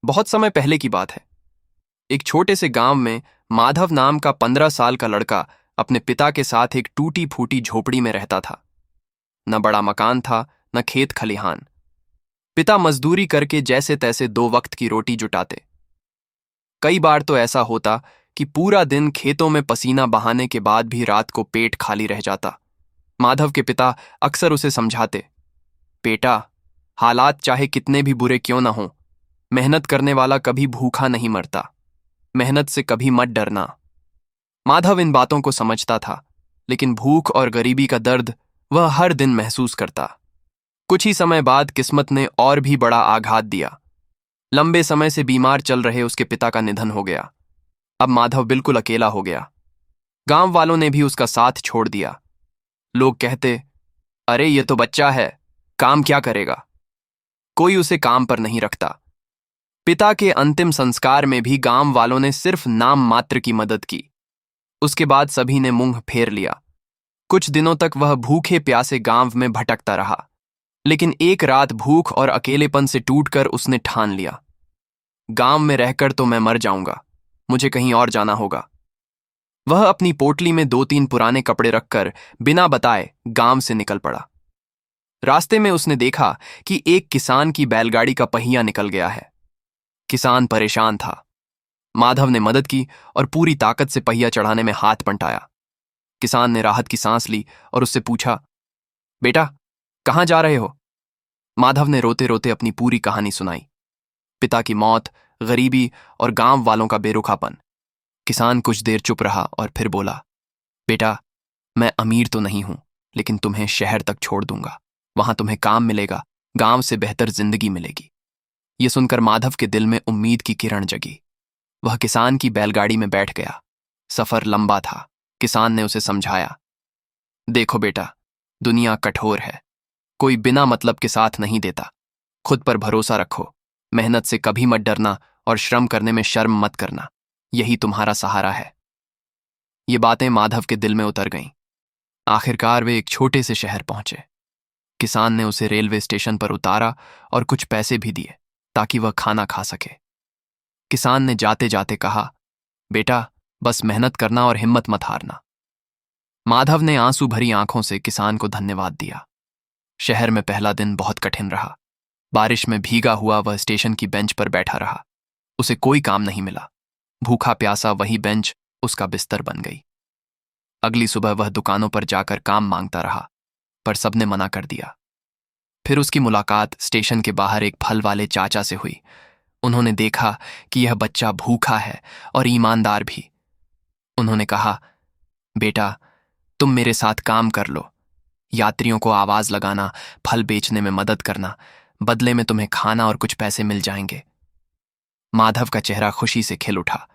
बहुत समय पहले की बात है। एक छोटे से गांव में माधव नाम का 15 साल का लड़का अपने पिता के साथ एक टूटी फूटी झोपड़ी में रहता था। न बड़ा मकान था, न खेत खलिहान। पिता मजदूरी करके जैसे तैसे 2 वक्त की रोटी जुटाते। कई बार तो ऐसा होता कि पूरा दिन खेतों में पसीना बहाने के बाद भी रात को पेट खाली रह जाता। माधव के पिता अक्सर उसे समझाते, बेटा, हालात चाहे कितने भी बुरे क्यों न हों, मेहनत करने वाला कभी भूखा नहीं मरता। मेहनत से कभी मत डरना। माधव इन बातों को समझता था, लेकिन भूख और गरीबी का दर्द वह हर दिन महसूस करता। कुछ ही समय बाद किस्मत ने और भी बड़ा आघात दिया। लंबे समय से बीमार चल रहे उसके पिता का निधन हो गया। अब माधव बिल्कुल अकेला हो गया। गांव वालों ने भी उसका साथ छोड़ दिया। लोग कहते, अरे ये तो बच्चा है, काम क्या करेगा। कोई उसे काम पर नहीं रखता। पिता के अंतिम संस्कार में भी गांव वालों ने सिर्फ नाम मात्र की मदद की। उसके बाद सभी ने मुंह फेर लिया। कुछ दिनों तक वह भूखे प्यासे गांव में भटकता रहा, लेकिन एक रात भूख और अकेलेपन से टूटकर उसने ठान लिया, गांव में रहकर तो मैं मर जाऊंगा, मुझे कहीं और जाना होगा। वह अपनी पोटली में 2-3 पुराने कपड़े रखकर बिना बताए गांव से निकल पड़ा। रास्ते में उसने देखा कि एक किसान की बैलगाड़ी का पहिया निकल गया है। किसान परेशान था। माधव ने मदद की और पूरी ताकत से पहिया चढ़ाने में हाथ बंटाया। किसान ने राहत की सांस ली और उससे पूछा, बेटा, कहाँ जा रहे हो? माधव ने रोते रोते अपनी पूरी कहानी सुनाई। पिता की मौत, गरीबी और गांव वालों का बेरुखापन। किसान कुछ देर चुप रहा और फिर बोला, बेटा, मैं अमीर तो नहीं हूं, लेकिन तुम्हें शहर तक छोड़ दूंगा। वहां तुम्हें काम मिलेगा, गांव से बेहतर जिंदगी मिलेगी। ये सुनकर माधव के दिल में उम्मीद की किरण जगी। वह किसान की बैलगाड़ी में बैठ गया। सफर लंबा था। किसान ने उसे समझाया, देखो बेटा, दुनिया कठोर है। कोई बिना मतलब के साथ नहीं देता। खुद पर भरोसा रखो, मेहनत से कभी मत डरना और श्रम करने में शर्म मत करना। यही तुम्हारा सहारा है। ये बातें माधव के दिल में उतर गईं। आखिरकार वे एक छोटे से शहर पहुंचे। किसान ने उसे रेलवे स्टेशन पर उतारा और कुछ पैसे भी दिए ताकि वह खाना खा सके। किसान ने जाते जाते कहा, बेटा, बस मेहनत करना और हिम्मत मत हारना। माधव ने आंसू भरी आंखों से किसान को धन्यवाद दिया। शहर में पहला दिन बहुत कठिन रहा। बारिश में भीगा हुआ वह स्टेशन की बेंच पर बैठा रहा। उसे कोई काम नहीं मिला। भूखा प्यासा वही बेंच उसका बिस्तर बन गई। अगली सुबह वह दुकानों पर जाकर काम मांगता रहा, पर सबने मना कर दिया। फिर उसकी मुलाकात स्टेशन के बाहर एक फल वाले चाचा से हुई। उन्होंने देखा कि यह बच्चा भूखा है और ईमानदार भी। उन्होंने कहा, बेटा, तुम मेरे साथ काम कर लो। यात्रियों को आवाज लगाना, फल बेचने में मदद करना, बदले में तुम्हें खाना और कुछ पैसे मिल जाएंगे। माधव का चेहरा खुशी से खिल उठा।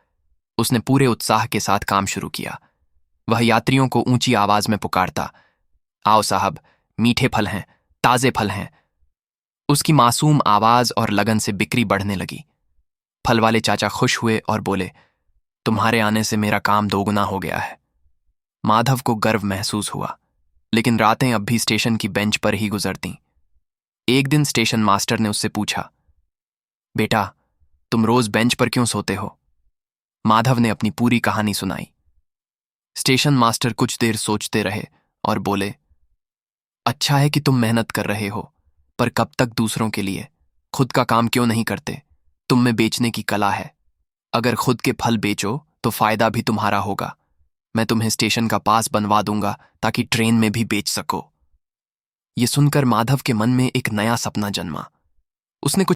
उसने पूरे उत्साह के साथ काम शुरू किया। वह यात्रियों को ऊंची आवाज में पुकारता, आओ साहब, मीठे फल हैं, ताजे फल हैं। उसकी मासूम आवाज और लगन से बिक्री बढ़ने लगी। फल वाले चाचा खुश हुए और बोले, तुम्हारे आने से मेरा काम दोगुना हो गया है। माधव को गर्व महसूस हुआ, लेकिन रातें अब भी स्टेशन की बेंच पर ही गुजरतीं। एक दिन स्टेशन मास्टर ने उससे पूछा, बेटा, तुम रोज बेंच पर क्यों सोते हो? माधव ने अपनी पूरी कहानी सुनाई। स्टेशन मास्टर कुछ देर सोचते रहे और बोले, अच्छा है कि तुम मेहनत कर रहे हो, पर कब तक दूसरों के लिए? खुद का काम क्यों नहीं करते? तुम में बेचने की कला है। अगर खुद के फल बेचो तो फायदा भी तुम्हारा होगा। मैं तुम्हें स्टेशन का पास बनवा दूंगा ताकि ट्रेन में भी बेच सको। ये सुनकर माधव के मन में एक नया सपना जन्मा। उसने कुछ